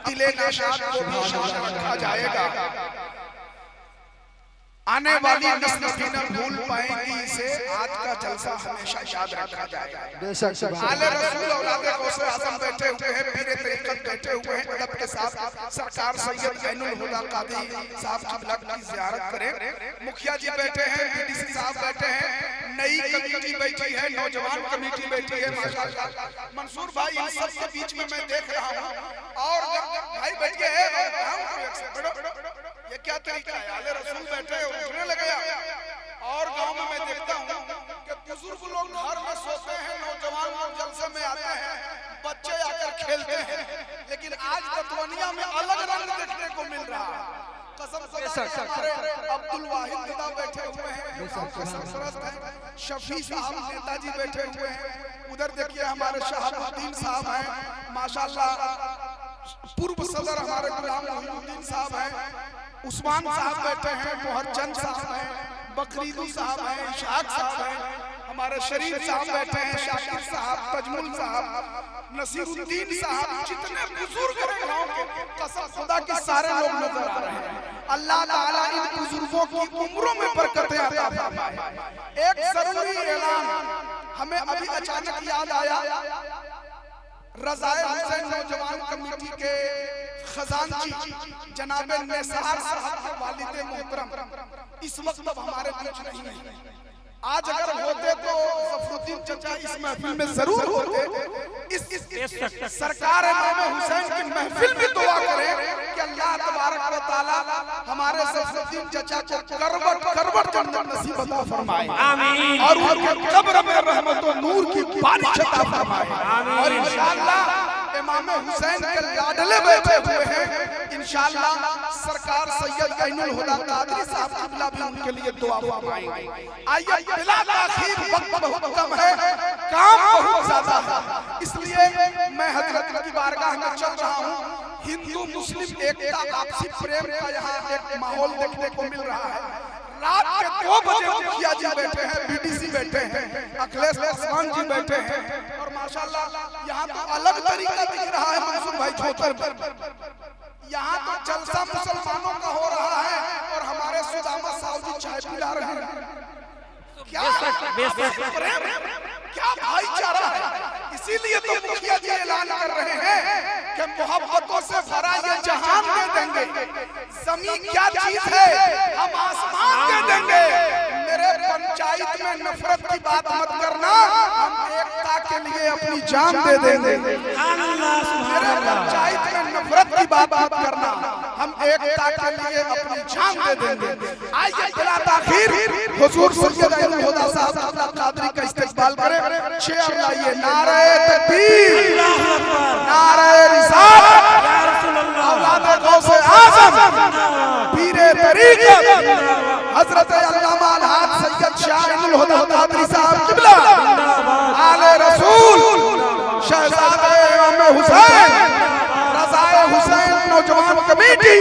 दिले नाशाद को भी शाद रखा जाएगा। आने वाली नस्ल भी न भूल पाएंगी इसे, आज का जलसा हमेशा याद रखा जाएगा। आले रसूल औलादे गौसे आज़म बैठे हुए हैं, पीरे तरीक़त बैठे हुए हैं अदब के साथ। सरकार सैयद ऐनुल हुदा कादी साहब क़िबला की ज़ियारत करें। मुखिया जी बैठे हैं, बीडीसी साहब बैठे हैं, नई कमेटी बैठी है, नौजवान कमेटी बैठी है माशाअल्लाह। मंसूर भाई इन सब के बीच में मैं देख रहा हूँ और भाई बैठे हैं, ये क्या तरीका है? आले रसूल बैठे हैं उठने लगे। और गांव में मैं देखता हूँ कि बुजुर्ग लोग घर में सोते हैं, नौजवान लोग जलसे में आते हैं, बच्चे आकर खेलते हैं। लेकिन आज बतवनिया में अलग रंग देखने को मिल रहा है। कसम से हमारे अब्दुल वाहिद दादा बैठे हुए हैं, सरसरस्त हैं, शफी साहब नेताजी बैठे हुए हैं, उधर देखिए हमारे शहाबुद्दीन साहब हैं माशाल्लाह, पूर्व सदर हमारे गुलाम मोहिउद्दीन साहब हैं, उस्मान साहब बैठे हैं, मोहरचंद साहब हैं, बकरीदू साहब हैं, इशाक साहब हैं, हमारे शरीफ साहब बैठे हैं, शाकिर साहब, तजमुल साहब, नसीरुद्दीन साहब, जितने बुजुर्ग हैं गांव के, कसम खुदा के सारे लोग नजर आ रहे हैं। अल्लाह ताला इन बुजुर्गों की उम्रों में बरकतें अता फरमाए। एक जरूरी ऐलान हमें अभी अचानक याद आया, रज़ाए हुसैन नौजवान कमेटी के खजानची जनाब निसार साहब के वालिद मोहतरम इस वक्त अब हमारे बीच नहीं है। आज अगर होते तो ज़फरुद्दीन चचा इस महफिल में जरूर होते। इस सरकार इमाम हुसैन की महफिल में दुआ करें कि अल्लाह तबारक व तआला हमारे ज़फरुद्दीन चचा को करवट करवट जन्नत नसीब अता फरमाए, आमीन, और उनके कब्र में रहमत व नूर की बारिश अता फरमाए, आमीन। और इंशाअल्लाह इमाम हुसैन के लाडले बैठे हुए हैं, इंशाअल्लाह सरकार सैयद ऐनुल हुदा कादरी साहब क़िबला भी उनके लिए दुआ फरमाएंगे। आइए बिला ताखीर, वक्त बहुत कम है, काम बहुत ज्यादा है, इसलिए मैं हजरत की बारगाह में चल रहा हूँ। हिंदू मुस्लिम एकता आपसी प्रेम का यहाँ एक माहौल देखने को मिल रहा है। रात के 2 बजे मुखिया जी बैठे हैं, बीडीसी बैठे हैं, अखिलेश पासवान जी बैठे हैं, और माशाल्लाह यहाँ तो अलग तरीका दिख रहा है मंसूर भाई छोकर। यहाँ तो जलसा मुसलमानों का हो रहा है और हमारे सुदामा साहब जी चाय पिला रहे हैं। क्या प्रेम, क्या भाईचारा है। इसीलिए तो मुखिया जी ऐलान कर रहे हैं कि मोहब्बतों से भरा ये जहान दे देंगे, जमीन क्या चीज है हम आसमान दे देंगे। मेरे पंचायत में नफरत की बात मत करना, हम एकता के लिए अपनी जान दे देंगे। मेरे पंचायत में नफरत की बात मत करना, हम एकता के लिए अपनी जान दे देंगे। आइए बिला ताखीर हुजूर सैयद ऐनुल हुदा साहब क़िबला कादरी का इस्तकबाल करें। शेर लाइए, नारे तकबीर, नारे रिसालत, औलाद गौसे आज़म, पीरे तरीक़त हज़रत अल्लामा अलहाज सैयद शाह ऐनुल हुदा कादरी साहब क़िबला, आले रसूल, शहज़ादे इमाम हुसैन, रज़ाए हुसैन नौजवान कमेटी,